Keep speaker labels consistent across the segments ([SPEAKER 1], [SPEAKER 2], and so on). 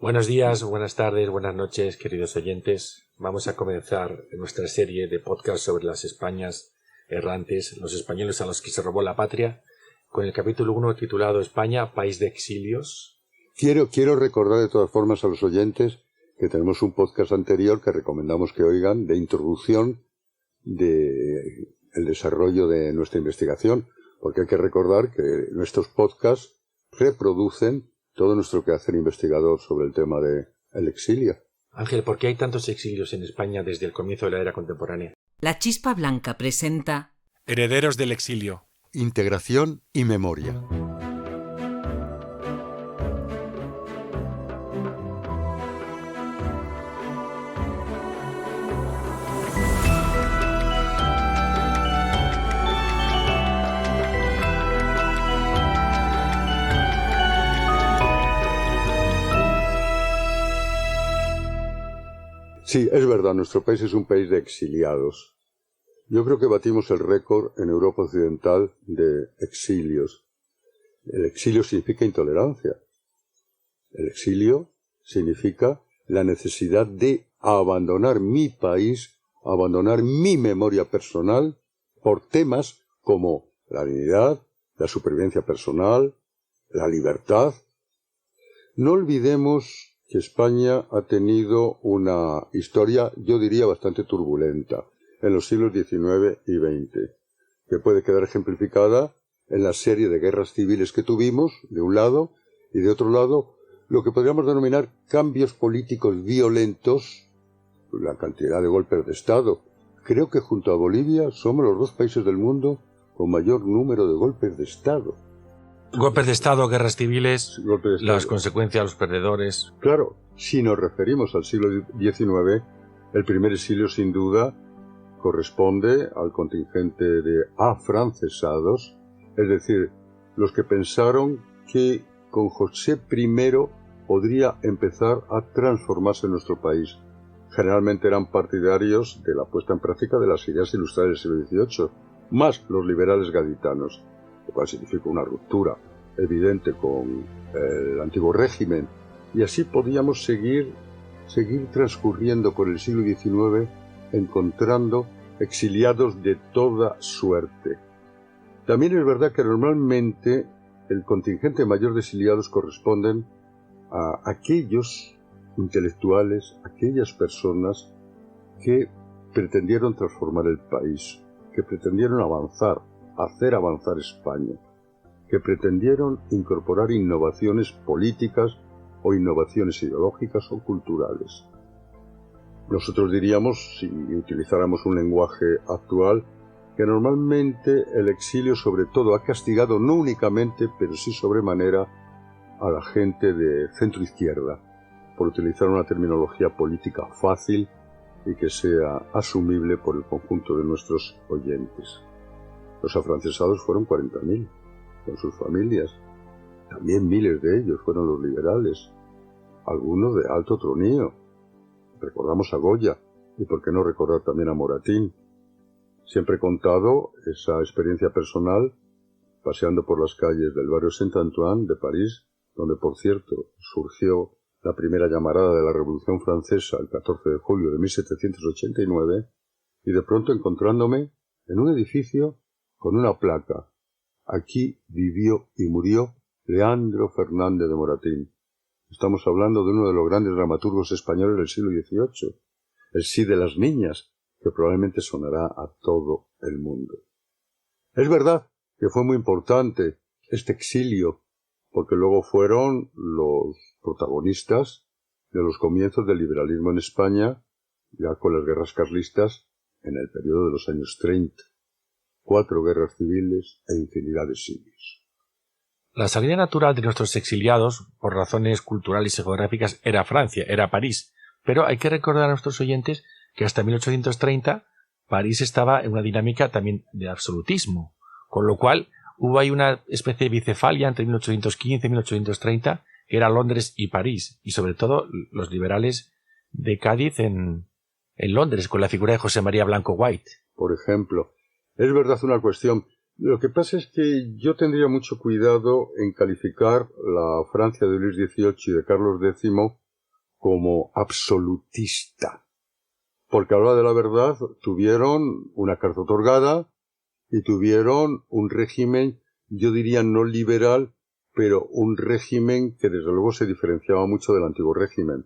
[SPEAKER 1] Buenos días, buenas tardes, buenas noches, queridos oyentes. Vamos a comenzar nuestra serie de podcast sobre las Españas errantes, los españoles a los que se robó la patria, con el capítulo 1 titulado España, país de exilios.
[SPEAKER 2] Quiero recordar de todas formas a los oyentes que tenemos un podcast anterior que recomendamos que oigan de introducción de el desarrollo de nuestra investigación, porque hay que recordar que nuestros podcasts reproducen todo nuestro quehacer investigador sobre el tema del exilio.
[SPEAKER 1] Ángel, ¿por qué hay tantos exilios en España desde el comienzo de la era contemporánea?
[SPEAKER 3] La Chispa Blanca presenta
[SPEAKER 4] Herederos del exilio.
[SPEAKER 2] Integración y memoria. Sí, es verdad, nuestro país es un país de exiliados. Yo creo que batimos el récord en Europa Occidental de exilios. El exilio significa intolerancia. El exilio significa la necesidad de abandonar mi país, abandonar mi memoria personal por temas como la dignidad, la supervivencia personal, la libertad. No olvidemos que España ha tenido una historia, yo diría, bastante turbulenta en los siglos XIX y XX, que puede quedar ejemplificada en la serie de guerras civiles que tuvimos, de un lado, y de otro lado, lo que podríamos denominar cambios políticos violentos, la cantidad de golpes de Estado. Creo que junto a Bolivia somos los dos países del mundo con mayor número de golpes de Estado.
[SPEAKER 1] Golpes de Estado, guerras civiles,
[SPEAKER 2] Golpes de Estado.
[SPEAKER 1] las consecuencias, los perdedores.
[SPEAKER 2] Claro, si nos referimos al siglo XIX, el primer exilio sin duda corresponde al contingente de afrancesados, es decir, los que pensaron que con José I podría empezar a transformarse nuestro país. Generalmente eran partidarios de la puesta en práctica de las ideas ilustradas del siglo XVIII, más los liberales gaditanos, lo cual significa una ruptura evidente con el antiguo régimen. Y así podíamos seguir transcurriendo por el siglo XIX encontrando exiliados de toda suerte. También es verdad que normalmente el contingente mayor de exiliados corresponden a aquellos intelectuales, aquellas personas que pretendieron transformar el país, que pretendieron hacer avanzar España, que pretendieron incorporar innovaciones políticas o innovaciones ideológicas o culturales. Nosotros diríamos, si utilizáramos un lenguaje actual, que normalmente el exilio sobre todo ha castigado no únicamente, pero sí sobremanera a la gente de centro-izquierda, por utilizar una terminología política fácil y que sea asumible por el conjunto de nuestros oyentes. Los afrancesados fueron 40.000, con sus familias. También miles de ellos fueron los liberales, algunos de alto tronío. Recordamos a Goya, y por qué no recordar también a Moratín. Siempre he contado esa experiencia personal paseando por las calles del barrio Saint-Antoine de París, donde, por cierto, surgió la primera llamarada de la Revolución Francesa el 14 de julio de 1789, y de pronto encontrándome en un edificio con una placa: aquí vivió y murió Leandro Fernández de Moratín. Estamos hablando de uno de los grandes dramaturgos españoles del siglo XVIII, el Sí de las niñas, que probablemente sonará a todo el mundo. Es verdad que fue muy importante este exilio, porque luego fueron los protagonistas de los comienzos del liberalismo en España, ya con las guerras carlistas en el periodo de los años 30. 4 guerras civiles e infinidad de exilios.
[SPEAKER 1] La salida natural de nuestros exiliados, por razones culturales y geográficas, era Francia, era París. Pero hay que recordar a nuestros oyentes que hasta 1830 París estaba en una dinámica también de absolutismo, con lo cual hubo ahí una especie de bicefalia entre 1815 y 1830, que era Londres y París, y sobre todo los liberales de Cádiz en Londres, con la figura de José María Blanco White.
[SPEAKER 2] Por ejemplo, es verdad una cuestión. Lo que pasa es que yo tendría mucho cuidado en calificar la Francia de Luis XVIII y de Carlos X como absolutista. Porque a la hora de la verdad tuvieron una carta otorgada y tuvieron un régimen, yo diría no liberal, pero un régimen que desde luego se diferenciaba mucho del antiguo régimen.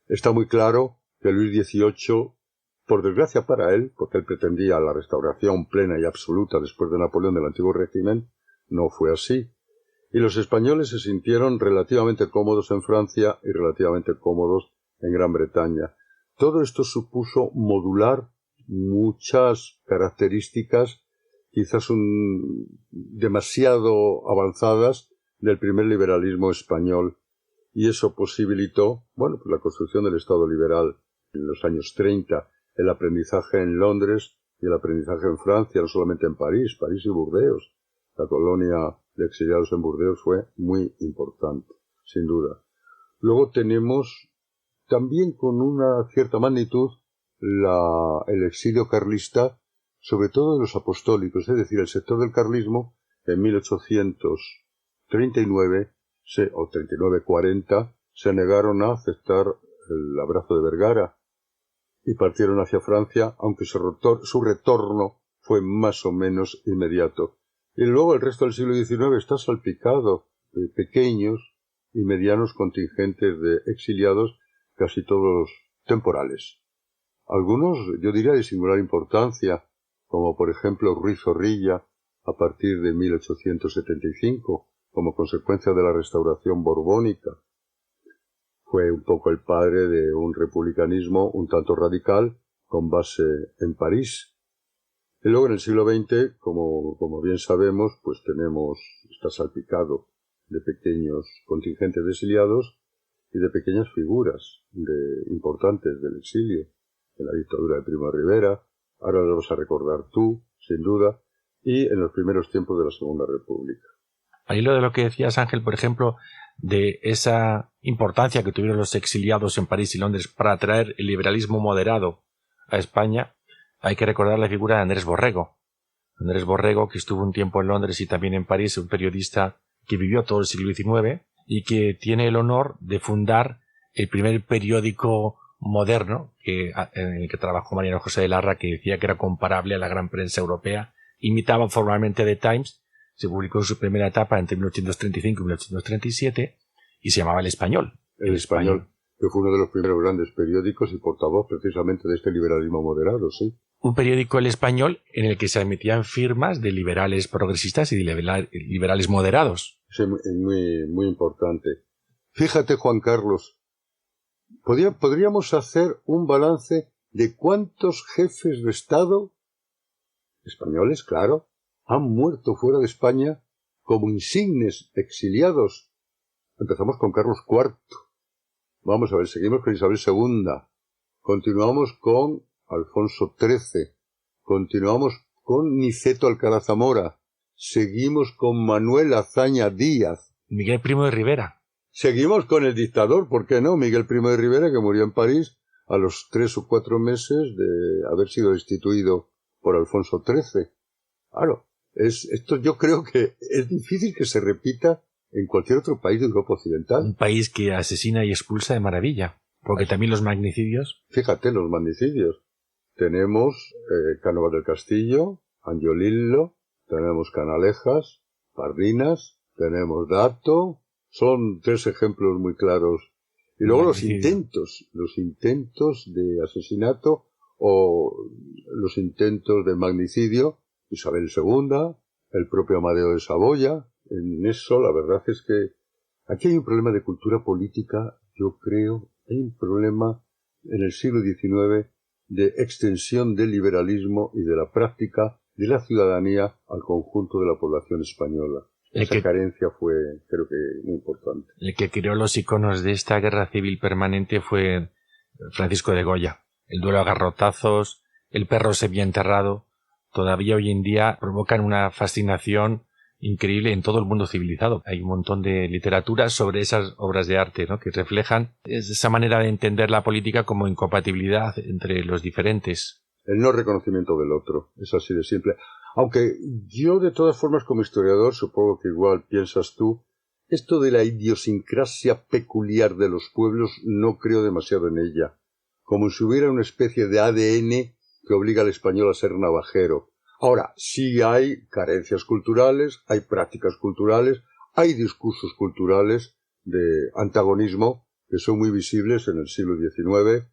[SPEAKER 2] Está muy claro que Luis XVIII, por desgracia para él, porque él pretendía la restauración plena y absoluta después de Napoleón del antiguo régimen, no fue así. Y los españoles se sintieron relativamente cómodos en Francia y relativamente cómodos en Gran Bretaña. Todo esto supuso modular muchas características quizás demasiado avanzadas del primer liberalismo español, y eso posibilitó, pues la construcción del Estado liberal en los años 30, el aprendizaje en Londres y el aprendizaje en Francia, no solamente en París y Burdeos. La colonia de exiliados en Burdeos fue muy importante, sin duda. Luego tenemos también con una cierta magnitud el exilio carlista, sobre todo de los apostólicos, es decir, el sector del carlismo en 1839 o 39-40 se negaron a aceptar el abrazo de Vergara y partieron hacia Francia, aunque su retorno fue más o menos inmediato. Y luego el resto del siglo XIX está salpicado de pequeños y medianos contingentes de exiliados, casi todos temporales. Algunos, yo diría, de singular importancia, como por ejemplo Ruiz Zorrilla, a partir de 1875, como consecuencia de la restauración borbónica. Fue un poco el padre de un republicanismo un tanto radical, con base en París. Y luego en el siglo XX, como bien sabemos, pues está salpicado de pequeños contingentes de exiliados y de pequeñas figuras importantes del exilio, en la dictadura de Primo de Rivera, ahora lo vas a recordar tú, sin duda, y en los primeros tiempos de la Segunda República.
[SPEAKER 1] Al hilo de lo que decías, Ángel, por ejemplo, de esa importancia que tuvieron los exiliados en París y Londres para traer el liberalismo moderado a España, hay que recordar la figura de Andrés Borrego. Andrés Borrego, que estuvo un tiempo en Londres y también en París, un periodista que vivió todo el siglo XIX y que tiene el honor de fundar el primer periódico moderno en el que trabajó Mariano José de Larra, que decía que era comparable a la gran prensa europea, imitaba formalmente The Times. Se publicó en su primera etapa entre 1835 y 1837 y se llamaba El Español.
[SPEAKER 2] El Español, que fue uno de los primeros grandes periódicos y portavoz precisamente de este liberalismo moderado, sí.
[SPEAKER 1] Un periódico, El Español, en el que se emitían firmas de liberales progresistas y de liberales moderados.
[SPEAKER 2] Sí, muy, muy importante. Fíjate, Juan Carlos, podríamos hacer un balance de cuántos jefes de Estado, españoles, claro, han muerto fuera de España como insignes exiliados. Empezamos con Carlos IV. Vamos a ver, seguimos con Isabel II. Continuamos con Alfonso XIII. Continuamos con Niceto Alcalá Zamora. Seguimos con Manuel Azaña Díaz.
[SPEAKER 1] Miguel Primo de Rivera.
[SPEAKER 2] Seguimos con el dictador, ¿por qué no? Miguel Primo de Rivera, que murió en París a los 3 o 4 meses de haber sido destituido por Alfonso XIII. Claro, esto yo creo que es difícil que se repita en cualquier otro país de Europa Occidental.
[SPEAKER 1] Un país que asesina y expulsa de maravilla, porque también los magnicidios.
[SPEAKER 2] Fíjate, los magnicidios. Tenemos Cánovas del Castillo, Angiolillo, tenemos Canalejas, Pardinas, tenemos Dato. Son 3 ejemplos muy claros. Y luego los intentos de asesinato o los intentos de magnicidio, Isabel II, el propio Amadeo de Saboya. En eso la verdad es que aquí hay un problema de cultura política, yo creo, hay un problema en el siglo XIX de extensión del liberalismo y de la práctica de la ciudadanía al conjunto de la población española. Esa carencia fue, creo que, muy importante.
[SPEAKER 1] El que creó los iconos de esta guerra civil permanente fue Francisco de Goya. El duelo a garrotazos, el perro semienterrado, todavía hoy en día provocan una fascinación increíble en todo el mundo civilizado. Hay un montón de literatura sobre esas obras de arte, ¿no?, que reflejan esa manera de entender la política como incompatibilidad entre los diferentes.
[SPEAKER 2] El no reconocimiento del otro, es así de simple. Aunque yo, de todas formas, como historiador, supongo que igual piensas tú, Esto de la idiosincrasia peculiar de los pueblos no creo demasiado en ella, como si hubiera una especie de ADN que obliga al español a ser navajero. Ahora, sí hay carencias culturales, hay prácticas culturales, hay discursos culturales de antagonismo que son muy visibles en el siglo XIX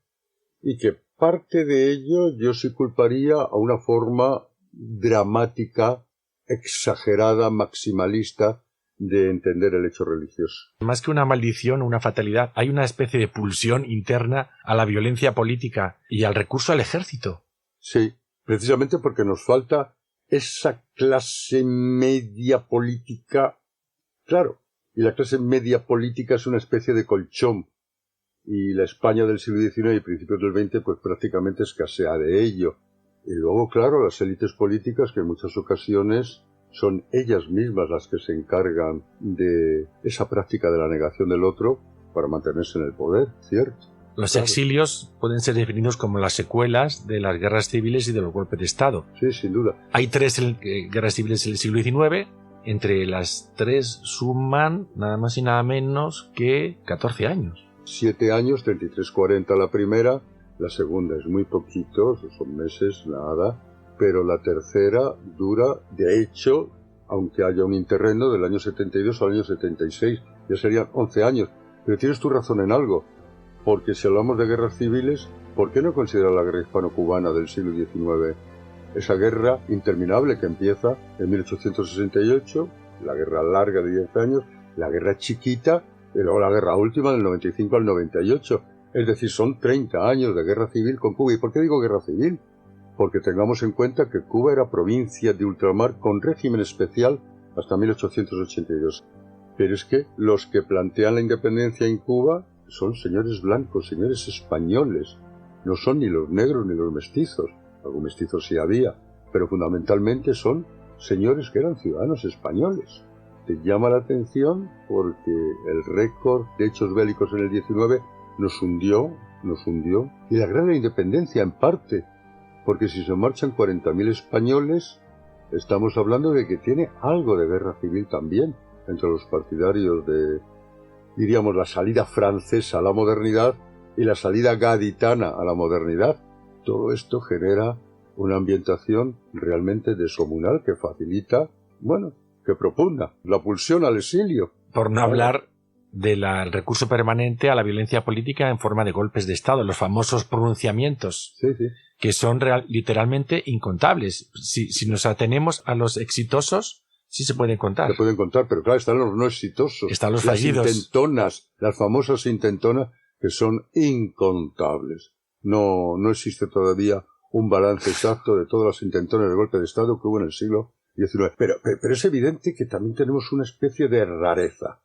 [SPEAKER 2] y que parte de ello yo sí culparía a una forma dramática, exagerada, maximalista de entender el hecho religioso.
[SPEAKER 1] Más que una maldición o una fatalidad, hay una especie de pulsión interna a la violencia política y al recurso al ejército.
[SPEAKER 2] Sí, precisamente porque nos falta esa clase media política. Claro, y la clase media política es una especie de colchón. Y la España del siglo XIX y principios del XX pues prácticamente escasea de ello. Y luego, claro, las élites políticas que en muchas ocasiones son ellas mismas las que se encargan de esa práctica de la negación del otro para mantenerse en el poder, ¿cierto?
[SPEAKER 1] Los
[SPEAKER 2] Claro.
[SPEAKER 1] exilios pueden ser definidos como las secuelas de las guerras civiles y de los golpes de Estado.
[SPEAKER 2] Sí, sin duda.
[SPEAKER 1] Hay 3 guerras civiles en el siglo XIX. Entre las 3 suman nada más y nada menos que 14 años.
[SPEAKER 2] 7 años, 33-40 la primera, la segunda es muy poquito, son meses, nada, pero la tercera dura, de hecho, aunque haya un interregno del año 72 al año 76, ya serían 11 años. Pero tienes tu razón en algo, porque si hablamos de guerras civiles, ¿por qué no considerar la guerra hispano-cubana del siglo XIX? Esa guerra interminable que empieza en 1868, la guerra larga de 10 años, la guerra chiquita, y luego la guerra última del 95 al 98. Es decir, son 30 años de guerra civil con Cuba. ¿Y por qué digo guerra civil? Porque tengamos en cuenta que Cuba era provincia de ultramar con régimen especial hasta 1882. Pero es que los que plantean la independencia en Cuba son señores blancos, señores españoles. No son ni los negros ni los mestizos. Algún mestizo sí había, pero fundamentalmente son señores que eran ciudadanos españoles. Te llama la atención porque el récord de hechos bélicos en el 19 nos hundió, y la guerra de la independencia en parte, porque si se marchan 40.000 españoles, estamos hablando de que tiene algo de guerra civil también entre los partidarios de, diríamos, la salida francesa a la modernidad y la salida gaditana a la modernidad. Todo esto genera una ambientación realmente descomunal que facilita, bueno, que propugna la pulsión al exilio.
[SPEAKER 1] Por no hablar del recurso permanente a la violencia política en forma de golpes de Estado, los famosos pronunciamientos,
[SPEAKER 2] Sí, sí.
[SPEAKER 1] que son literalmente incontables. Si nos atenemos a los exitosos, sí se pueden contar.
[SPEAKER 2] Se pueden contar, pero claro, están los no exitosos.
[SPEAKER 1] Están los
[SPEAKER 2] las
[SPEAKER 1] fallidos.
[SPEAKER 2] Intentonas, las famosas intentonas, que son incontables. No existe todavía un balance exacto de todas las intentonas de golpe de Estado que hubo en el siglo XIX. Pero es evidente que también tenemos una especie de rareza.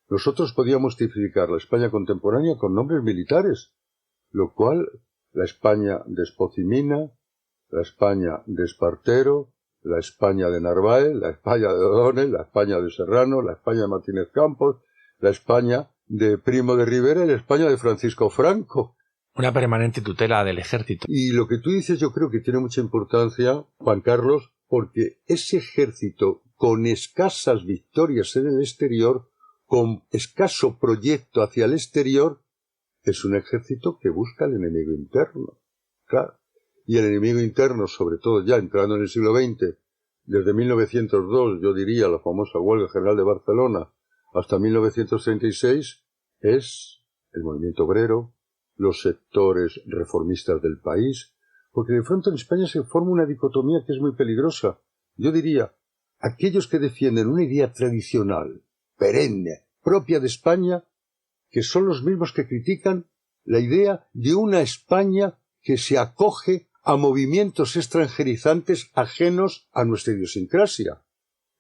[SPEAKER 2] Nosotros podíamos tipificar la España contemporánea con nombres militares, lo cual la España de Espocimina, la España de Espartero, la España de Narváez, la España de O'Donnell, la España de Serrano, la España de Martínez Campos, la España de Primo de Rivera y la España de Francisco Franco.
[SPEAKER 1] Una permanente tutela del ejército.
[SPEAKER 2] Y lo que tú dices yo creo que tiene mucha importancia, Juan Carlos, porque ese ejército con escasas victorias en el exterior, con escaso proyecto hacia el exterior, es un ejército que busca al enemigo interno. Claro. Y el enemigo interno, sobre todo ya entrando en el siglo XX, desde 1902, yo diría, la famosa huelga general de Barcelona, hasta 1936, es el movimiento obrero, los sectores reformistas del país, porque de pronto en España se forma una dicotomía que es muy peligrosa. Yo diría, aquellos que defienden una idea tradicional, perenne, propia de España, que son los mismos que critican la idea de una España que se acoge a movimientos extranjerizantes ajenos a nuestra idiosincrasia.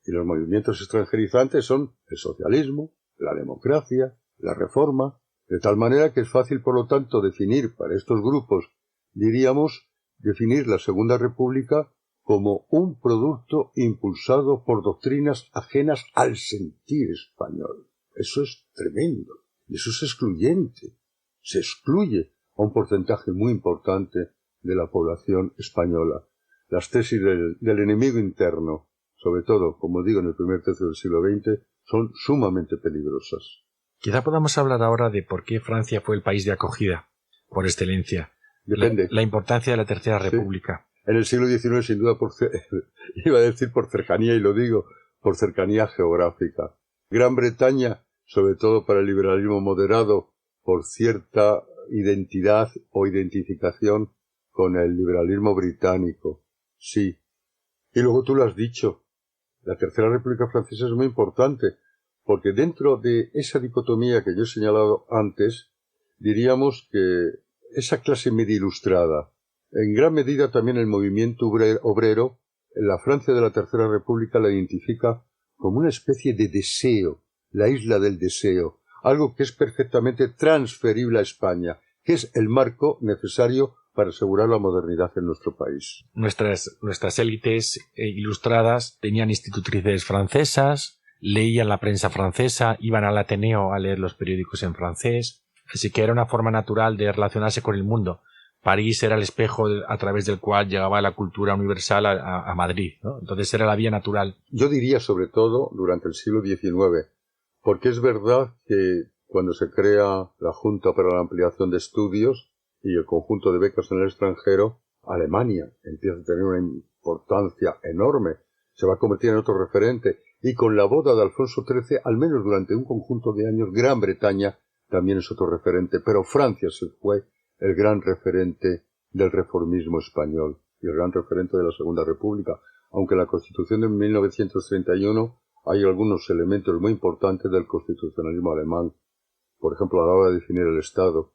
[SPEAKER 2] Y los movimientos extranjerizantes son el socialismo, la democracia, la reforma, de tal manera que es fácil, por lo tanto, definir para estos grupos, diríamos, definir la Segunda República como un producto impulsado por doctrinas ajenas al sentir español. Eso es tremendo, y eso es excluyente. Se excluye a un porcentaje muy importante de la población española. Las tesis del enemigo interno, sobre todo, como digo, en el primer tercio del siglo XX, son sumamente peligrosas.
[SPEAKER 1] Quizá podamos hablar ahora de por qué Francia fue el país de acogida por excelencia.
[SPEAKER 2] Depende.
[SPEAKER 1] La importancia de la Tercera
[SPEAKER 2] Sí.
[SPEAKER 1] República.
[SPEAKER 2] En el siglo XIX, sin duda, iba a decir por cercanía, y lo digo, por cercanía geográfica. Gran Bretaña, sobre todo para el liberalismo moderado, por cierta identidad o identificación con el liberalismo británico. Sí. Y luego tú lo has dicho, la Tercera República Francesa es muy importante, porque dentro de esa dicotomía que yo he señalado antes, diríamos que esa clase media ilustrada, en gran medida también el movimiento obrero, en la Francia de la Tercera República la identifica como una especie de deseo, la isla del deseo, algo que es perfectamente transferible a España, que es el marco necesario para asegurar la modernidad en nuestro país.
[SPEAKER 1] Nuestras élites ilustradas tenían institutrices francesas, leían la prensa francesa, iban al Ateneo a leer los periódicos en francés, así que era una forma natural de relacionarse con el mundo. París era el espejo a través del cual llegaba la cultura universal a Madrid, ¿no? Entonces era la vía natural.
[SPEAKER 2] Yo diría sobre todo durante el siglo XIX, porque es verdad que cuando se crea la Junta para la Ampliación de Estudios y el conjunto de becas en el extranjero, Alemania empieza a tener una importancia enorme, se va a convertir en otro referente, y con la boda de Alfonso XIII, al menos durante un conjunto de años, Gran Bretaña también es otro referente, pero Francia se fue el gran referente del reformismo español y el gran referente de la Segunda República, aunque en la Constitución de 1931 hay algunos elementos muy importantes del constitucionalismo alemán. Por ejemplo, a la hora de definir el Estado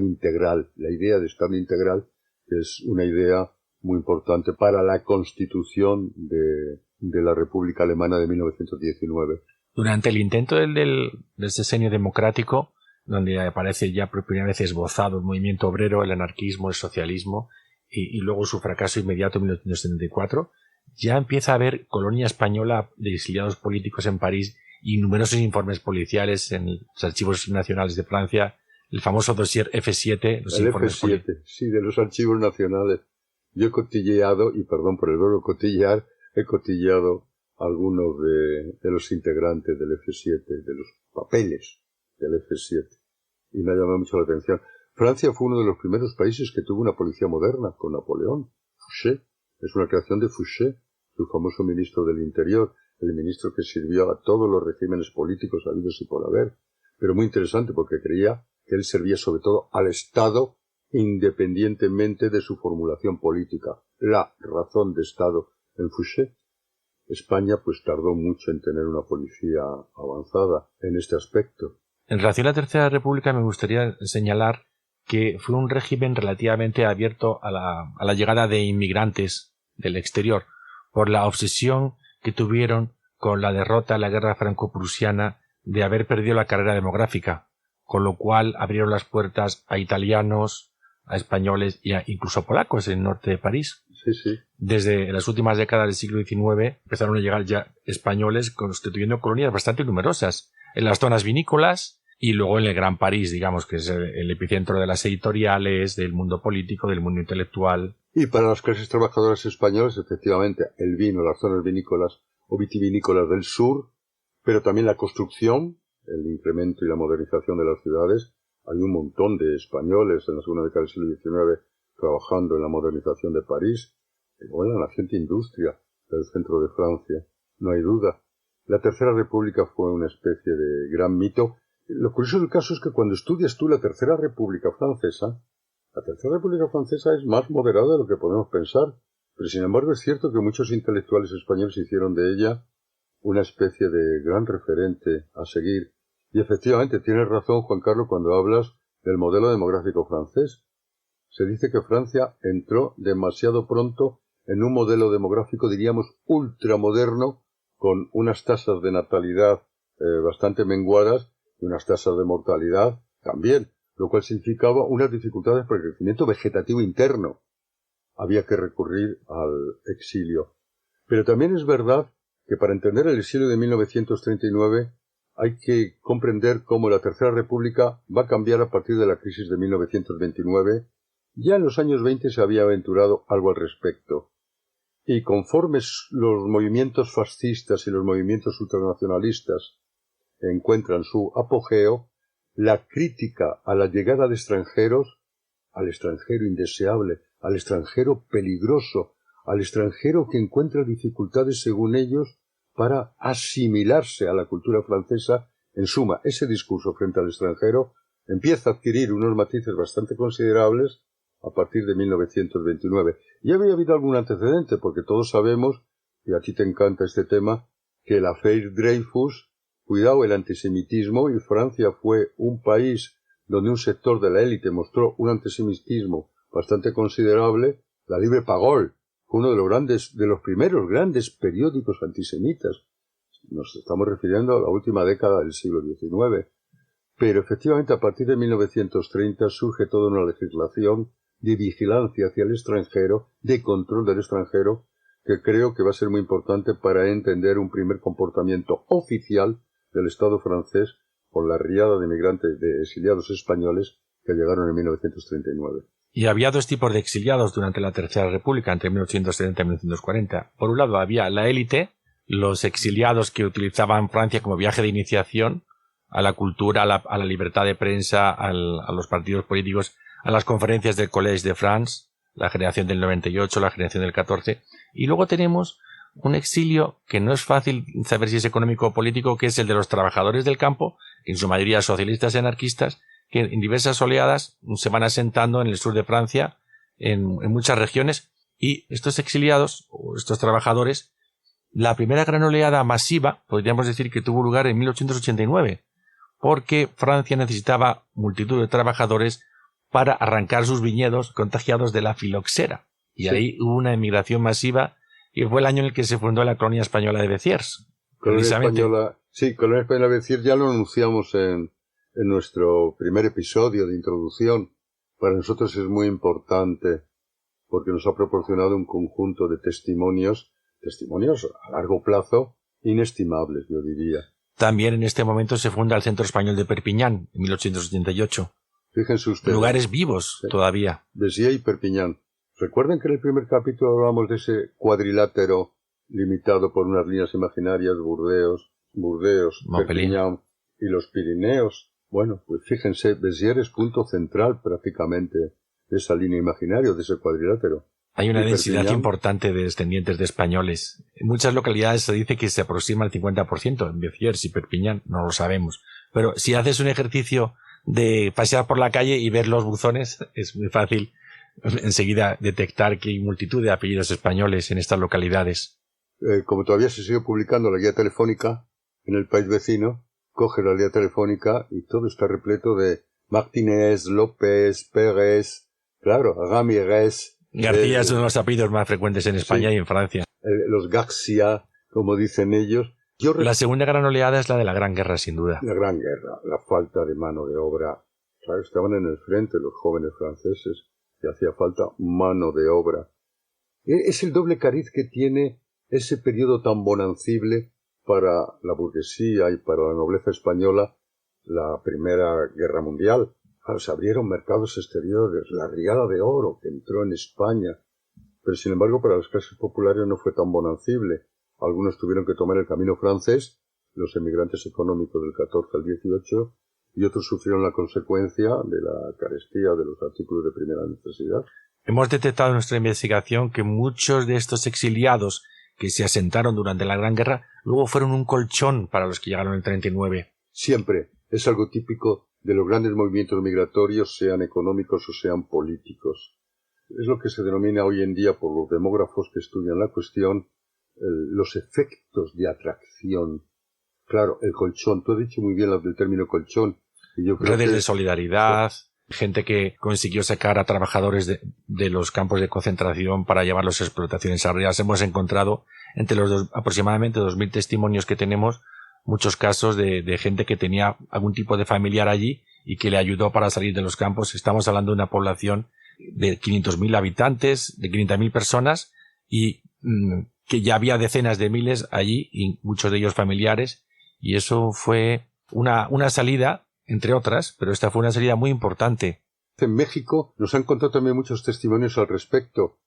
[SPEAKER 2] integral, la idea de Estado integral, que es una idea muy importante para la Constitución de la República Alemana de 1919.
[SPEAKER 1] Durante el intento del sexenio democrático, donde aparece ya por primera vez esbozado el movimiento obrero, el anarquismo, el socialismo, y luego su fracaso inmediato en 1974, ya empieza a haber colonia española de exiliados políticos en París y numerosos informes policiales en los archivos nacionales de Francia, el famoso dossier F7, los informes
[SPEAKER 2] F7, sí, de los archivos nacionales. Yo he cotilleado, y perdón por el verbo cotillear, he cotilleado algunos de los integrantes del F7, de los papeles del F7, y me ha llamado mucho la atención. Francia fue uno de los primeros países que tuvo una policía moderna, con Napoleón. Fouché, es una creación de Fouché, su famoso ministro del Interior, el ministro que sirvió a todos los regímenes políticos habidos y por haber, pero muy interesante porque creía que él servía sobre todo al Estado independientemente de su formulación política, la razón de Estado en Fouché. España pues tardó mucho en tener una policía avanzada en este aspecto.
[SPEAKER 1] En relación a la Tercera República me gustaría señalar que fue un régimen relativamente abierto a la llegada de inmigrantes del exterior, por la obsesión que tuvieron con la derrota en la guerra franco-prusiana de haber perdido la carrera demográfica, con lo cual abrieron las puertas a italianos, a españoles e incluso a polacos en el norte de París.
[SPEAKER 2] Sí, sí.
[SPEAKER 1] Desde las últimas décadas del siglo XIX empezaron a llegar ya españoles constituyendo colonias bastante numerosas en las zonas vinícolas y luego en el Gran París, digamos, que es el epicentro de las editoriales, del mundo político, del mundo intelectual.
[SPEAKER 2] Y para las clases trabajadoras españolas, efectivamente, el vino, las zonas vinícolas o vitivinícolas del sur, pero también la construcción, el incremento y la modernización de las ciudades. Hay un montón de españoles en la segunda década del siglo XIX trabajando en la modernización de París, y luego en la naciente industria del centro de Francia, no hay duda. La Tercera República fue una especie de gran mito. Lo curioso del caso es que cuando estudias tú la Tercera República Francesa es más moderada de lo que podemos pensar, pero sin embargo es cierto que muchos intelectuales españoles hicieron de ella una especie de gran referente a seguir. Y efectivamente tienes razón, Juan Carlos, cuando hablas del modelo demográfico francés. Se dice que Francia entró demasiado pronto en un modelo demográfico, diríamos, ultramoderno, con unas tasas de natalidad bastante menguadas y unas tasas de mortalidad también, lo cual significaba unas dificultades para el crecimiento vegetativo interno. Había que recurrir al exilio. Pero también es verdad que para entender el exilio de 1939 hay que comprender cómo la Tercera República va a cambiar a partir de la crisis de 1929. Ya en los años 20 se había aventurado algo al respecto. Y conforme los movimientos fascistas y los movimientos ultranacionalistas encuentran su apogeo, la crítica a la llegada de extranjeros, al extranjero indeseable, al extranjero peligroso, al extranjero que encuentra dificultades, según ellos, para asimilarse a la cultura francesa. En suma, ese discurso frente al extranjero empieza a adquirir unos matices bastante considerables a partir de 1929. Y había habido algún antecedente, porque todos sabemos, y a ti te encanta este tema, que el affaire Dreyfus, cuidado el antisemitismo, y Francia fue un país donde un sector de la élite mostró un antisemitismo bastante considerable. La Libre Parole fue uno de los primeros grandes periódicos antisemitas. Nos estamos refiriendo a la última década del siglo XIX. Pero efectivamente a partir de 1930 surge toda una legislación de vigilancia hacia el extranjero, de control del extranjero, que creo que va a ser muy importante para entender un primer comportamiento oficial del Estado francés con la riada de migrantes, de exiliados españoles que llegaron en 1939.
[SPEAKER 1] Y había dos tipos de exiliados durante la Tercera República, entre 1870 y 1940. Por un lado había la élite, los exiliados que utilizaban Francia como viaje de iniciación a la cultura, a la libertad de prensa, a los partidos políticos, a las conferencias del Collège de France, la generación del 98, la generación del 14. Y luego tenemos un exilio que no es fácil saber si es económico o político, que es el de los trabajadores del campo, en su mayoría socialistas y anarquistas, que en diversas oleadas se van asentando en el sur de Francia, en muchas regiones, y estos exiliados, o estos trabajadores, la primera gran oleada masiva, podríamos decir que tuvo lugar en 1889, porque Francia necesitaba multitud de trabajadores para arrancar sus viñedos contagiados de la filoxera. Y sí, ahí hubo una emigración masiva, y fue el año en el que se fundó la colonia española de Béziers.
[SPEAKER 2] Colonia española de Béziers ya lo anunciamos en nuestro primer episodio de introducción. Para nosotros es muy importante porque nos ha proporcionado un conjunto de testimonios a largo plazo inestimables, yo diría.
[SPEAKER 1] También en este momento se funda el Centro Español de Perpiñán, en 1888.
[SPEAKER 2] Fíjense ustedes.
[SPEAKER 1] Lugares vivos todavía.
[SPEAKER 2] Béziers y Perpiñán. Recuerden que en el primer capítulo hablamos de ese cuadrilátero limitado por unas líneas imaginarias, Burdeos, Perpiñán y los Pirineos. Bueno, pues fíjense, Béziers es punto central prácticamente de esa línea imaginaria, de ese cuadrilátero.
[SPEAKER 1] Hay una densidad importante de descendientes de españoles. En muchas localidades se dice que se aproxima al 50%, en Béziers y Perpiñán, no lo sabemos. Pero si haces un ejercicio de pasear por la calle y ver los buzones, es muy fácil enseguida detectar que hay multitud de apellidos españoles en estas localidades.
[SPEAKER 2] Como todavía se sigue publicando la guía telefónica en el país vecino, coge la guía telefónica y todo está repleto de Martínez, López, Pérez, claro, Ramírez.
[SPEAKER 1] García es uno de los apellidos más frecuentes en España, sí, y en Francia.
[SPEAKER 2] Los García, como dicen ellos.
[SPEAKER 1] La segunda gran oleada es la de la Gran Guerra, sin duda.
[SPEAKER 2] La Gran Guerra, la falta de mano de obra. Claro, estaban en el frente los jóvenes franceses y hacía falta mano de obra. Es el doble cariz que tiene ese periodo tan bonancible para la burguesía y para la nobleza española, la Primera Guerra Mundial. Claro, se abrieron mercados exteriores, la riada de oro que entró en España, pero sin embargo para las clases populares no fue tan bonancible. Algunos tuvieron que tomar el camino francés, los emigrantes económicos del 14 al 18, y otros sufrieron la consecuencia de la carestía de los artículos de primera necesidad.
[SPEAKER 1] Hemos detectado en nuestra investigación que muchos de estos exiliados que se asentaron durante la Gran Guerra luego fueron un colchón para los que llegaron en el 39.
[SPEAKER 2] Siempre es algo típico de los grandes movimientos migratorios, sean económicos o sean políticos. Es lo que se denomina hoy en día por los demógrafos que estudian la cuestión los efectos de atracción. Claro, el colchón, tú has dicho muy bien el término colchón. Y yo creo
[SPEAKER 1] redes de solidaridad, gente que consiguió sacar a trabajadores de los campos de concentración para llevarlos a explotaciones arriesgadas. Hemos encontrado entre los aproximadamente 2.000 testimonios que tenemos, muchos casos de gente que tenía algún tipo de familiar allí y que le ayudó para salir de los campos. Estamos hablando de una población de 500.000 habitantes, de 500.000 personas, y que ya había decenas de miles allí, y muchos de ellos familiares, y eso fue una salida, entre otras, pero esta fue una salida muy importante.
[SPEAKER 2] En México nos han contado también muchos testimonios al respecto.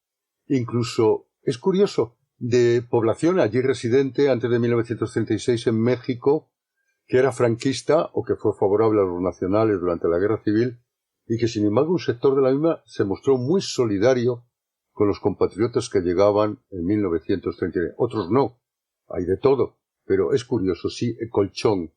[SPEAKER 2] Incluso Es curioso, de población allí residente antes de 1936 en México, que era franquista o que fue favorable a los nacionales durante la Guerra Civil, y que sin embargo un sector de la misma se mostró muy solidario con los compatriotas que llegaban en 1939. Otros no, hay de todo, pero es curioso, sí, colchón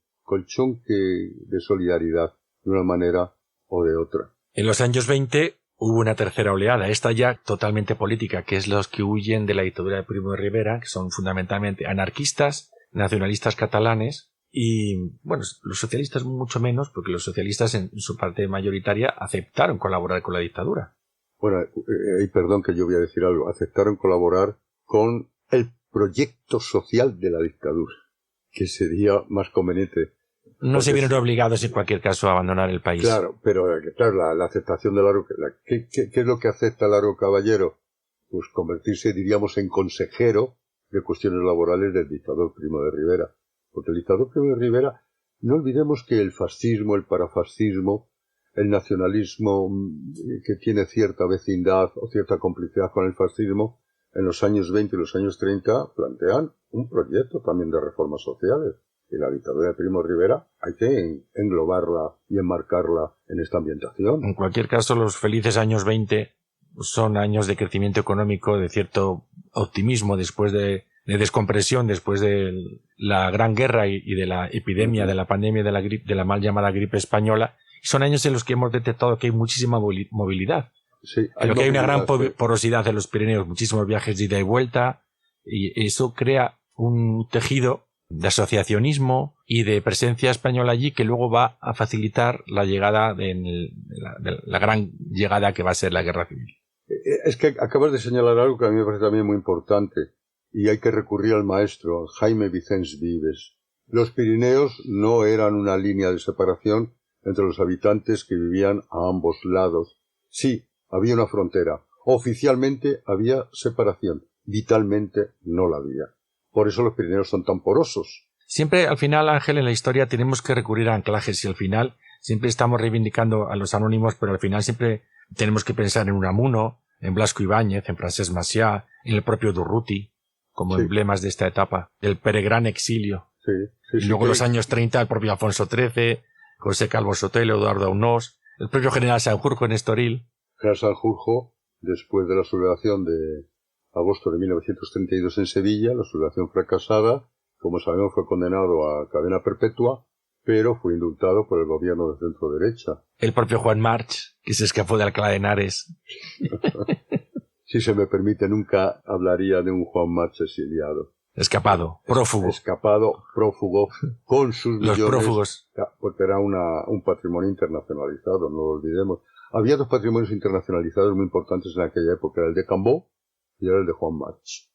[SPEAKER 2] de solidaridad de una manera o de otra.
[SPEAKER 1] En los años 20 hubo una tercera oleada, esta ya totalmente política, que es los que huyen de la dictadura de Primo de Rivera, que son fundamentalmente anarquistas, nacionalistas catalanes, y bueno, los socialistas mucho menos, porque los socialistas en su parte mayoritaria aceptaron colaborar con la dictadura.
[SPEAKER 2] Bueno, perdón que yo voy a decir algo, aceptaron colaborar con el proyecto social de la dictadura, que sería más conveniente.
[SPEAKER 1] No se vieron obligados en cualquier caso a abandonar el país.
[SPEAKER 2] Claro, pero claro, la aceptación de Largo, ¿qué es lo que acepta Largo Caballero? Pues convertirse, diríamos, en consejero de cuestiones laborales del dictador Primo de Rivera. Porque el dictador Primo de Rivera, no olvidemos que el fascismo, el parafascismo, el nacionalismo que tiene cierta vecindad o cierta complicidad con el fascismo, en los años 20 y los años 30 plantean un proyecto también de reformas sociales. Y la dictadura de Primo de Rivera hay que englobarla y enmarcarla en esta ambientación.
[SPEAKER 1] En cualquier caso, los felices años 20 son años de crecimiento económico, de cierto optimismo después de descompresión, después de la Gran Guerra y de la epidemia, de la pandemia de la gripe, de la mal llamada gripe española. Son años en los que hemos detectado que hay muchísima movilidad.
[SPEAKER 2] Sí,
[SPEAKER 1] Creo que hay una gran porosidad en los Pirineos, muchísimos viajes de ida y vuelta, y eso crea un tejido de asociacionismo y de presencia española allí que luego va a facilitar la llegada de la gran llegada que va a ser la Guerra Civil.
[SPEAKER 2] Es que acabas de señalar algo que a mí me parece también muy importante, y hay que recurrir al maestro, Jaime Vicens Vives. Los Pirineos no eran una línea de separación entre los habitantes que vivían a ambos lados. Sí, había una frontera. Oficialmente había separación. Vitalmente no la había. Por eso los Pirineos son tan porosos.
[SPEAKER 1] Siempre, al final, Ángel, en la historia tenemos que recurrir a anclajes y al final siempre estamos reivindicando a los anónimos, pero al final siempre tenemos que pensar en Unamuno, en Blasco Ibáñez, en Francesc Macià, en el propio Durruti, como emblemas de esta etapa, del peregrán exilio. Y luego en los años 30 el propio Alfonso XIII, José Calvo Sotelo, Eduardo Aunós, el propio general Sanjurjo en Estoril.
[SPEAKER 2] General Sanjurjo, después de la sublevación de agosto de 1932 en Sevilla, la sublevación fracasada, como sabemos fue condenado a cadena perpetua, pero fue indultado por el gobierno de centro derecha.
[SPEAKER 1] El propio Juan March, que se escapó de Alcalá de Henares.
[SPEAKER 2] Si se me permite, nunca hablaría de un Juan March exiliado.
[SPEAKER 1] Escapado, prófugo.
[SPEAKER 2] Escapado, prófugo, con sus millones.
[SPEAKER 1] Los prófugos.
[SPEAKER 2] Porque era un patrimonio internacionalizado, no lo olvidemos. Había dos patrimonios internacionalizados muy importantes en aquella época, el de Cambó y el de Juan March.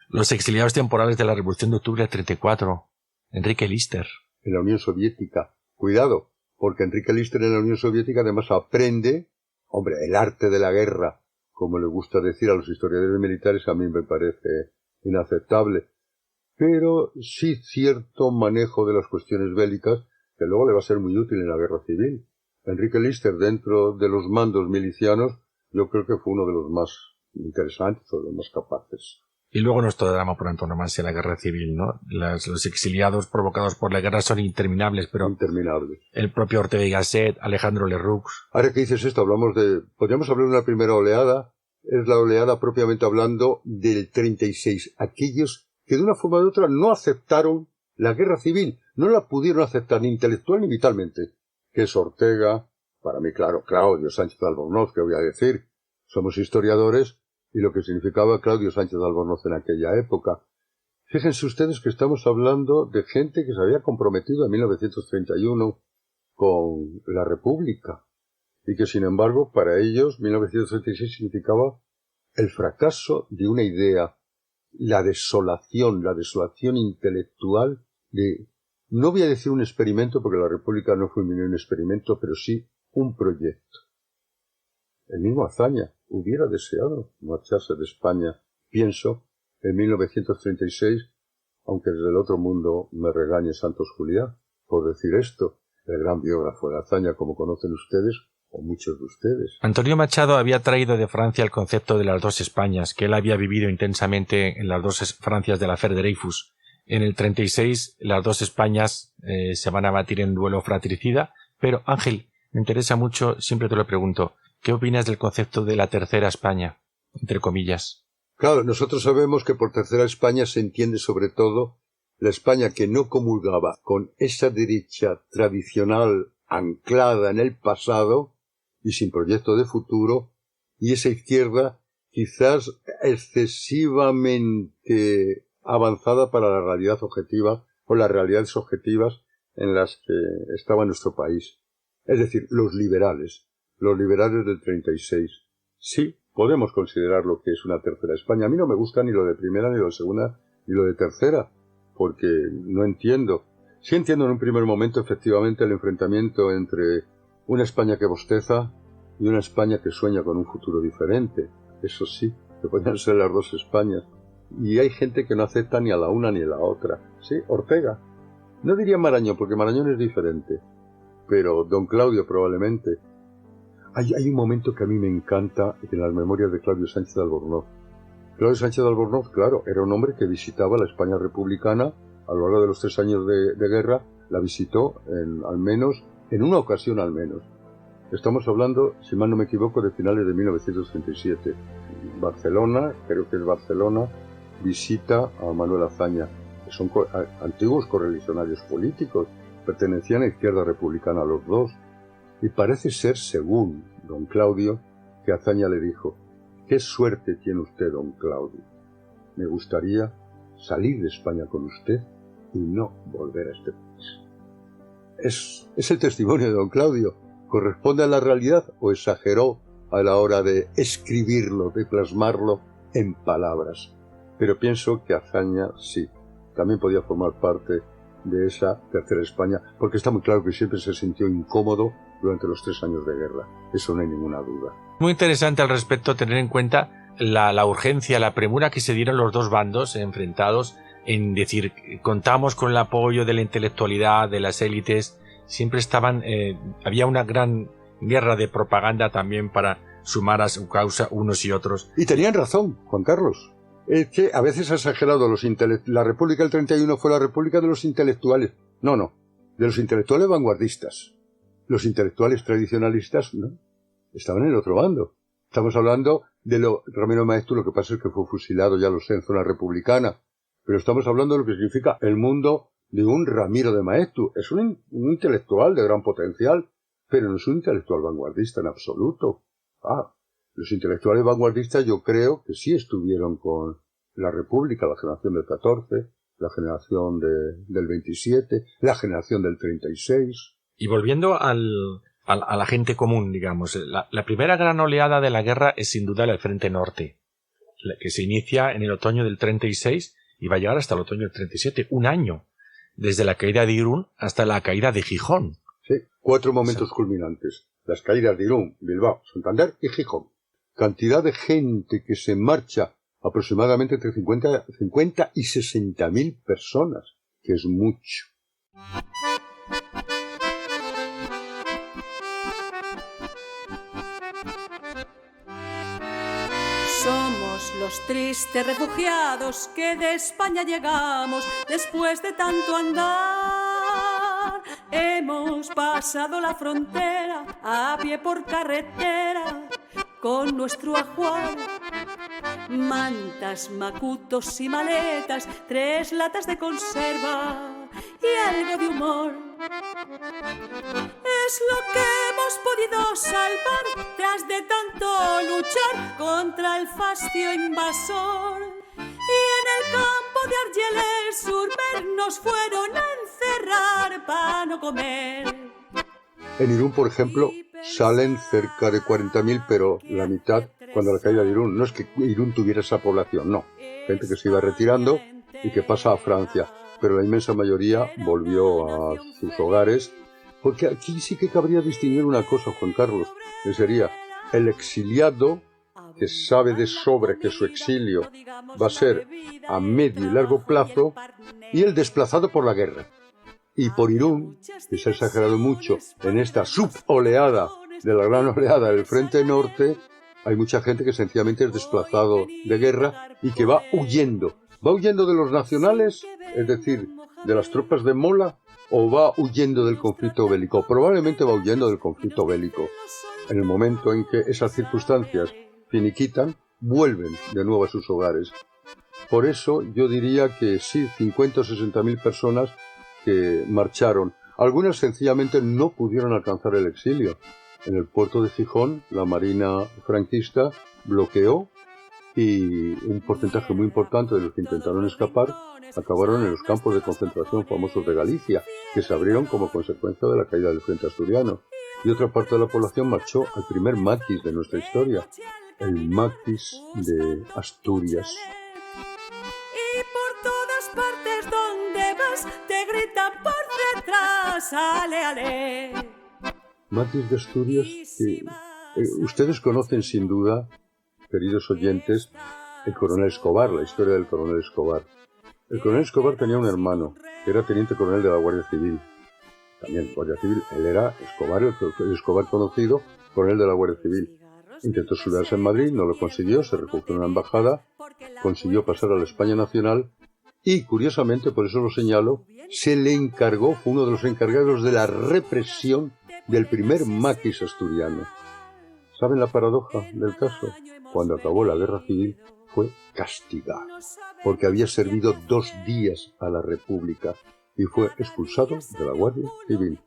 [SPEAKER 1] Los exiliados temporales de la Revolución de Octubre del 34. Enrique Lister.
[SPEAKER 2] En la Unión Soviética. Cuidado, porque Enrique Lister en la Unión Soviética además aprende, hombre, el arte de la guerra, como le gusta decir a los historiadores militares, a mí me parece inaceptable, pero sí cierto manejo de las cuestiones bélicas que luego le va a ser muy útil en la guerra civil. Enrique Lister, dentro de los mandos milicianos, yo creo que fue uno de los más interesantes o de los más capaces.
[SPEAKER 1] Y luego nuestro drama por antonomasia, la guerra civil, ¿no? Los exiliados provocados por la guerra son interminables, pero...
[SPEAKER 2] Interminables.
[SPEAKER 1] El propio Ortega y Gasset, Alejandro Lerroux.
[SPEAKER 2] Ahora que dices esto, podríamos hablar de una primera oleada, es la oleada propiamente hablando del 36. Aquellos que de una forma u otra no aceptaron la guerra civil, no la pudieron aceptar ni intelectual ni vitalmente, que es Ortega, para mí, claro, Claudio Sánchez de Albornoz, que voy a decir, somos historiadores, y lo que significaba Claudio Sánchez de Albornoz en aquella época. Fíjense ustedes que estamos hablando de gente que se había comprometido en 1931 con la República, y que sin embargo para ellos 1936 significaba el fracaso de una idea, la desolación intelectual de, no voy a decir un experimento porque la República no fue ni un experimento, pero sí un proyecto. El mismo Azaña hubiera deseado marcharse de España, pienso, en 1936, aunque desde el otro mundo me regañe Santos Juliá por decir esto. El gran biógrafo de Azaña, como conocen ustedes, o muchos de ustedes.
[SPEAKER 1] Antonio Machado había traído de Francia el concepto de las dos Españas, que él había vivido intensamente en las dos Francias de la Fer Dreyfus. En el 36 las dos Españas se van a batir en duelo fratricida, pero Ángel, me interesa mucho, siempre te lo pregunto, ¿qué opinas del concepto de la tercera España, entre comillas?
[SPEAKER 2] Claro, nosotros sabemos que por tercera España se entiende sobre todo la España que no comulgaba con esa derecha tradicional anclada en el pasado y sin proyecto de futuro, y esa izquierda quizás excesivamente avanzada para la realidad objetiva o las realidades objetivas en las que estaba nuestro país. Es decir, los liberales del 36. Sí, podemos considerar lo que es una tercera España. A mí no me gusta ni lo de primera, ni lo de segunda, ni lo de tercera, porque no entiendo. Sí entiendo en un primer momento, efectivamente, el enfrentamiento entre una España que bosteza y una España que sueña con un futuro diferente. Eso sí, que podrían ser las dos Españas. Y hay gente que no acepta ni a la una ni a la otra. Sí, Ortega. No diría Marañón, porque Marañón es diferente. Pero don Claudio probablemente. Hay un momento que a mí me encanta en las memorias de Claudio Sánchez de Albornoz. Claudio Sánchez de Albornoz, claro, era un hombre que visitaba la España republicana a lo largo de los 3 años de guerra. La visitó al menos, en una ocasión al menos. Estamos hablando, si mal no me equivoco, de finales de 1937. Barcelona, creo que es Barcelona, visita a Manuel Azaña. Son antiguos correligionarios políticos, pertenecían a Izquierda Republicana los dos. Y parece ser, según don Claudio, que Azaña le dijo: «Qué suerte tiene usted, don Claudio. Me gustaría salir de España con usted y no volver a este país». Es el testimonio de don Claudio. ¿Corresponde a la realidad o exageró a la hora de escribirlo, de plasmarlo en palabras? Pero pienso que Azaña sí, también podía formar parte de esa tercera España, porque está muy claro que siempre se sintió incómodo durante los 3 años de guerra. Eso no hay ninguna duda.
[SPEAKER 1] Muy interesante al respecto tener en cuenta la urgencia, la premura que se dieron los dos bandos enfrentados en decir, contamos con el apoyo de la intelectualidad, de las élites. Siempre había una gran guerra de propaganda también para sumar a su causa unos y otros.
[SPEAKER 2] Y tenían razón, Juan Carlos. Es que a veces ha exagerado la República del 31 fue la República de los intelectuales. No, de los intelectuales vanguardistas. Los intelectuales tradicionalistas, no, estaban en el otro bando. Estamos hablando de Ramiro Maeztu, lo que pasa es que fue fusilado, ya lo sé, en zona republicana. Pero estamos hablando de lo que significa el mundo de un Ramiro de Maeztu. Es un intelectual de gran potencial, pero no es un intelectual vanguardista en absoluto. Los intelectuales vanguardistas yo creo que sí estuvieron con la República, la generación del 14, la generación del 27, la generación del 36.
[SPEAKER 1] Y volviendo a la gente común, digamos, la primera gran oleada de la guerra es sin duda el Frente Norte, que se inicia en el otoño del 36 y va a llegar hasta el otoño del 37, un año, desde la caída de Irún hasta la caída de Gijón.
[SPEAKER 2] Sí, 4 momentos culminantes. Las caídas de Irún, Bilbao, Santander y Gijón. Cantidad de gente que se marcha, aproximadamente entre 50 y 60.000 personas, que es mucho.
[SPEAKER 5] Somos los tristes refugiados que de España llegamos después de tanto andar. Hemos pasado la frontera a pie por carretera con nuestro ajuar. Mantas, macutos y maletas, 3 latas de conserva y algo de humor. Es lo que hemos podido salvar tras de tanto luchar contra el fascio invasor. Y en el campo de Argelès Surber nos fueron a encerrar para no comer.
[SPEAKER 2] En Irún, por ejemplo, salen cerca de 40.000, pero la mitad cuando la caída de Irún. No es que Irún tuviera esa población, no. Gente que se iba retirando y que pasa a Francia. Pero la inmensa mayoría volvió a sus hogares, porque aquí sí que cabría distinguir una cosa, Juan Carlos, que sería el exiliado, que sabe de sobra que su exilio va a ser a medio y largo plazo, y el desplazado por la guerra. Y por Irún, que se ha exagerado mucho en esta suboleada de la gran oleada del Frente Norte, hay mucha gente que sencillamente es desplazado de guerra y que va huyendo. ¿Va huyendo de los nacionales, es decir, de las tropas de Mola, o va huyendo del conflicto bélico? Probablemente va huyendo del conflicto bélico. En el momento en que esas circunstancias finiquitan, vuelven de nuevo a sus hogares. Por eso yo diría que sí, 50 o 60.000 personas que marcharon. Algunas sencillamente no pudieron alcanzar el exilio. En el puerto de Gijón, la Marina franquista bloqueó y un porcentaje muy importante de los que intentaron escapar acabaron en los campos de concentración famosos de Galicia, que se abrieron como consecuencia de la caída del Frente Asturiano. Y otra parte de la población marchó al primer maquis de nuestra historia, el maquis de Asturias.
[SPEAKER 5] Y por todas partes donde vas te gritan por detrás, ale, ale.
[SPEAKER 2] Maquis de Asturias, que ustedes conocen sin duda, queridos oyentes, el coronel Escobar, la historia del coronel Escobar. El coronel Escobar tenía un hermano, que era teniente coronel de la Guardia Civil. También Guardia Civil, él era Escobar, el Escobar conocido, coronel de la Guardia Civil. Intentó estudiarse en Madrid, no lo consiguió, se refugió en una embajada, consiguió pasar a la España Nacional y, curiosamente, por eso lo señalo, se le encargó, fue uno de los encargados de la represión del primer maquis asturiano. ¿Saben la paradoja del caso? Cuando acabó la guerra civil fue castigado, porque había servido 2 días a la República y fue expulsado de la Guardia Civil.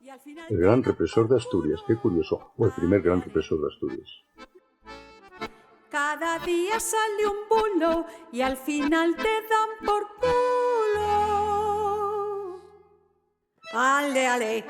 [SPEAKER 2] El gran represor de Asturias, qué curioso, o el primer gran represor de Asturias.
[SPEAKER 5] Cada día sale un bulo y al final te dan por culo. Ale, ale.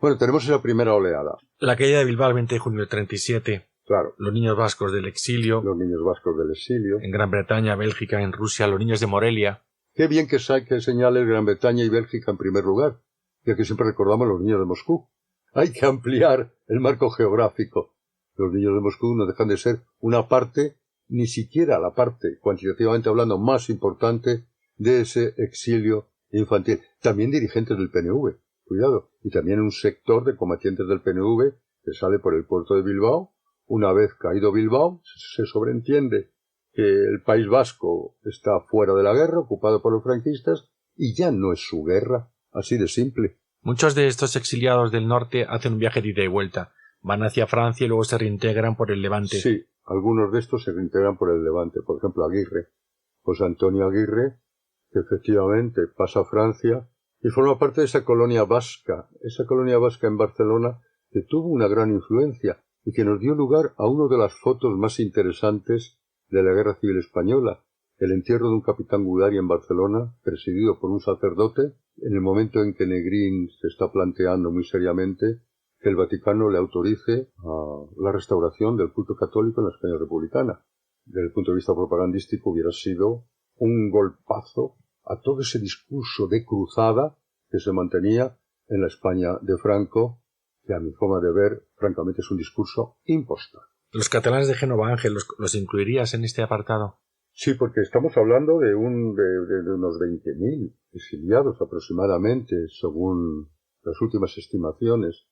[SPEAKER 2] Bueno, tenemos esa primera oleada.
[SPEAKER 1] La caída de Bilbao el 20 de junio del 37.
[SPEAKER 2] Claro,
[SPEAKER 1] Los niños vascos del exilio.
[SPEAKER 2] los niños vascos del exilio.
[SPEAKER 1] En Gran Bretaña, Bélgica, en Rusia, los niños de Morelia.
[SPEAKER 2] Qué bien que señales Gran Bretaña y Bélgica en primer lugar, ya que siempre recordamos los niños de Moscú. Hay que ampliar el marco geográfico. Los niños de Moscú no dejan de ser una parte, ni siquiera la parte, cuantitativamente hablando, más importante de ese exilio infantil. También dirigentes del PNV, cuidado, y también un sector de combatientes del PNV que sale por el puerto de Bilbao. Una vez caído Bilbao, se sobreentiende que el País Vasco está fuera de la guerra, ocupado por los franquistas, y ya no es su guerra, así de simple.
[SPEAKER 1] Muchos de estos exiliados del norte hacen un viaje de ida y vuelta. Van hacia Francia y luego se reintegran por el Levante.
[SPEAKER 2] Sí, algunos de estos se reintegran por el Levante. Por ejemplo, Aguirre, José Antonio Aguirre, que efectivamente pasa a Francia y forma parte de esa colonia vasca en Barcelona, que tuvo una gran influencia y que nos dio lugar a una de las fotos más interesantes de la Guerra Civil Española, el entierro de un capitán Gudari en Barcelona, presidido por un sacerdote, en el momento en que Negrín se está planteando muy seriamente que el Vaticano le autorice a la restauración del culto católico en la España republicana. Desde el punto de vista propagandístico hubiera sido un golpazo a todo ese discurso de cruzada que se mantenía en la España de Franco, que a mi forma de ver, francamente, es un discurso impostor.
[SPEAKER 1] ¿Los catalanes de Génova, Ángel, los incluirías en este apartado?
[SPEAKER 2] Sí, porque estamos hablando de unos 20.000 exiliados aproximadamente, según las últimas estimaciones.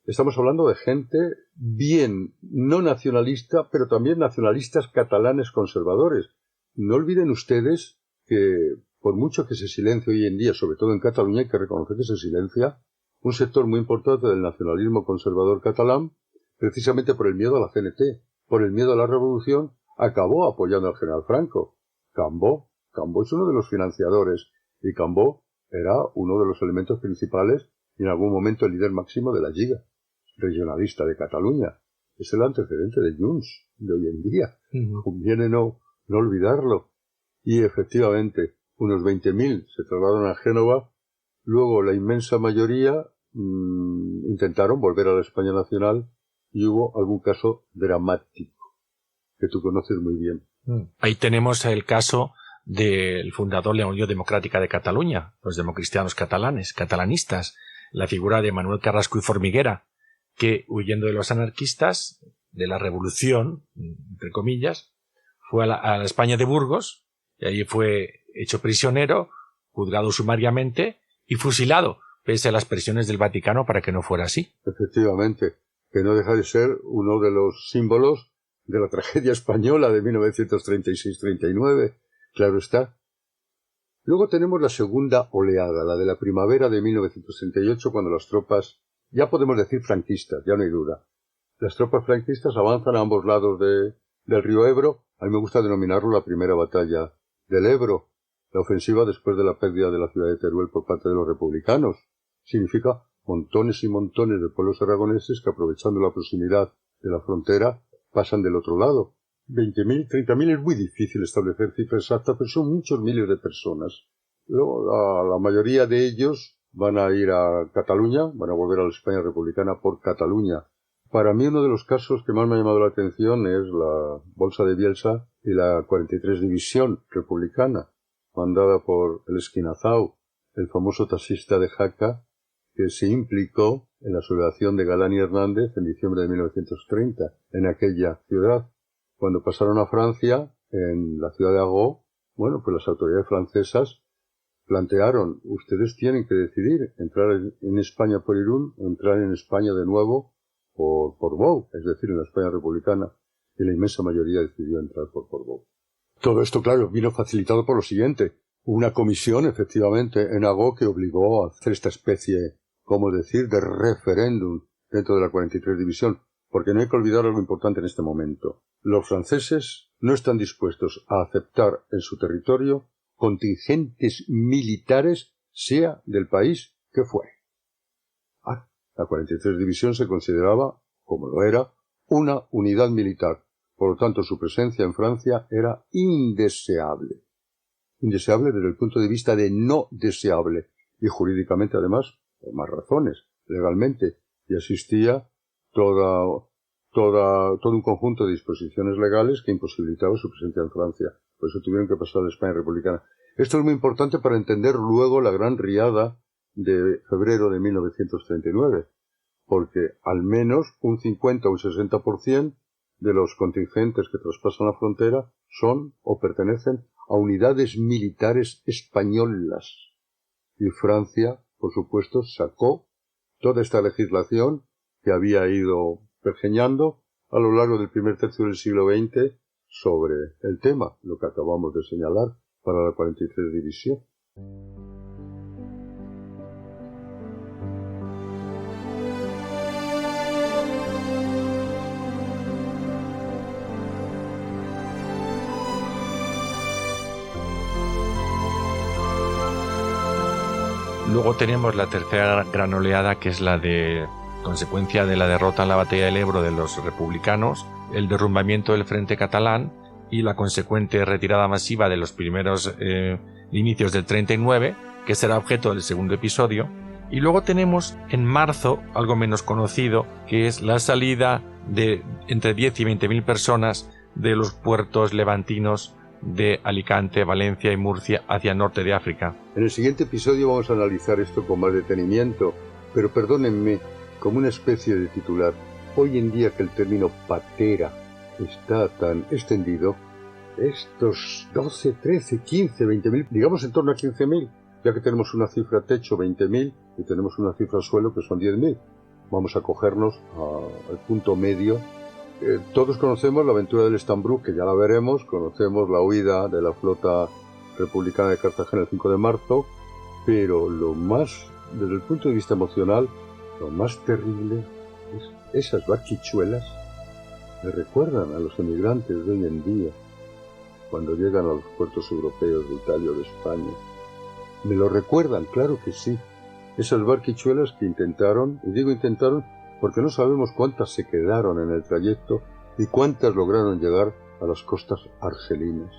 [SPEAKER 2] Estamos hablando de gente bien no nacionalista, pero también nacionalistas catalanes conservadores. No olviden ustedes que, por mucho que se silencie hoy en día, sobre todo en Cataluña, hay que reconocer que se silencia un sector muy importante del nacionalismo conservador catalán, precisamente por el miedo a la CNT, por el miedo a la revolución, acabó apoyando al general Franco. Cambó es uno de los financiadores, y Cambó era uno de los elementos principales y en algún momento el líder máximo de la Lliga regionalista de Cataluña. Es el antecedente de Junts de hoy en día. Conviene no olvidarlo. Y efectivamente, unos 20.000 se trasladaron a Génova. Luego la inmensa mayoría intentaron volver a la España nacional y hubo algún caso dramático que tú conoces muy bien.
[SPEAKER 1] Ahí tenemos el caso del fundador de la Unión Democrática de Cataluña, los democristianos catalanistas, la figura de Manuel Carrasco y Formiguera, que, huyendo de los anarquistas, de la revolución, entre comillas, fue a la España de Burgos, y allí fue hecho prisionero, juzgado sumariamente y fusilado, pese a las presiones del Vaticano para que no fuera así.
[SPEAKER 2] Efectivamente. que no deja de ser uno de los símbolos de la tragedia española de 1936-39, claro está. Luego tenemos la segunda oleada, la de la primavera de 1938, cuando las tropas, ya podemos decir franquistas, ya no hay duda. Las tropas franquistas avanzan a ambos lados del río Ebro. A mí me gusta denominarlo la primera batalla del Ebro. La ofensiva después de la pérdida de la ciudad de Teruel por parte de los republicanos. Significa montones y montones de pueblos aragoneses que, aprovechando la proximidad de la frontera, pasan del otro lado. 20.000, 30.000 es muy difícil establecer cifras exactas, pero son muchos miles de personas. Luego, la mayoría de ellos van a ir a Cataluña, van a volver a la España republicana por Cataluña. Para mí uno de los casos que más me ha llamado la atención es la Bolsa de Bielsa y la 43 División republicana, mandada por el Esquinazao, el famoso taxista de Jaca, que se implicó en la sublevación de Galán y Hernández en diciembre de 1930, en aquella ciudad. Cuando pasaron a Francia, en la ciudad de Agó, bueno, pues las autoridades francesas plantearon, ustedes tienen que decidir, entrar en España por Irún o entrar en España de nuevo por Bou, es decir, en la España republicana, y la inmensa mayoría decidió entrar por Bou. Todo esto, claro, vino facilitado por lo siguiente. Una comisión, efectivamente, en Agó que obligó a hacer esta especie, ¿cómo decir?, de referéndum dentro de la 43 División, porque no hay que olvidar algo importante en este momento. Los franceses no están dispuestos a aceptar en su territorio contingentes militares, sea del país que fuere. La 43 División se consideraba, como lo era, una unidad militar. Por lo tanto, su presencia en Francia era indeseable. Indeseable desde el punto de vista de no deseable. Y jurídicamente, además, por más razones, legalmente. Y existía todo un conjunto de disposiciones legales que imposibilitaban su presencia en Francia. Por eso tuvieron que pasar a la España republicana. Esto es muy importante para entender luego la gran riada de febrero de 1939, porque al menos un 50 o un 60% de los contingentes que traspasan la frontera son o pertenecen a unidades militares españolas. Y Francia, por supuesto, sacó toda esta legislación que había ido pergeñando a lo largo del primer tercio del siglo XX sobre el tema, lo que acabamos de señalar para la 43 División.
[SPEAKER 1] Luego tenemos la tercera gran oleada, que es la de consecuencia de la derrota en la batalla del Ebro de los republicanos, el derrumbamiento del Frente Catalán y la consecuente retirada masiva de los primeros inicios del 39, que será objeto del segundo episodio. Y luego tenemos en marzo, algo menos conocido, que es la salida de entre 10 y 20.000 personas de los puertos levantinos de Alicante, Valencia y Murcia hacia el norte de África.
[SPEAKER 2] En el siguiente episodio vamos a analizar esto con más detenimiento, pero perdónenme, como una especie de titular, hoy en día que el término patera está tan extendido, estos 12, 13, 15, 20.000, digamos en torno a 15.000, ya que tenemos una cifra techo 20.000 y tenemos una cifra suelo que son 10.000. Vamos a cogernos al punto medio. Todos conocemos la aventura del Estambrú, que ya la veremos, conocemos la huida de la flota republicana de Cartagena el 5 de marzo, pero lo más, desde el punto de vista emocional, lo más terrible es esas barquichuelas que recuerdan a los emigrantes de hoy en día, cuando llegan a los puertos europeos de Italia o de España. Me lo recuerdan, claro que sí. Esas barquichuelas que intentaron, y digo intentaron porque no sabemos cuántas se quedaron en el trayecto y cuántas lograron llegar a las costas argelinas.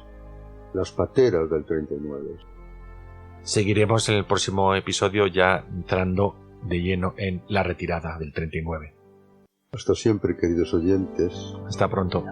[SPEAKER 2] Las pateras del 39.
[SPEAKER 1] Seguiremos en el próximo episodio ya entrando de lleno en la retirada del 39.
[SPEAKER 2] Hasta siempre, queridos oyentes.
[SPEAKER 1] Hasta pronto.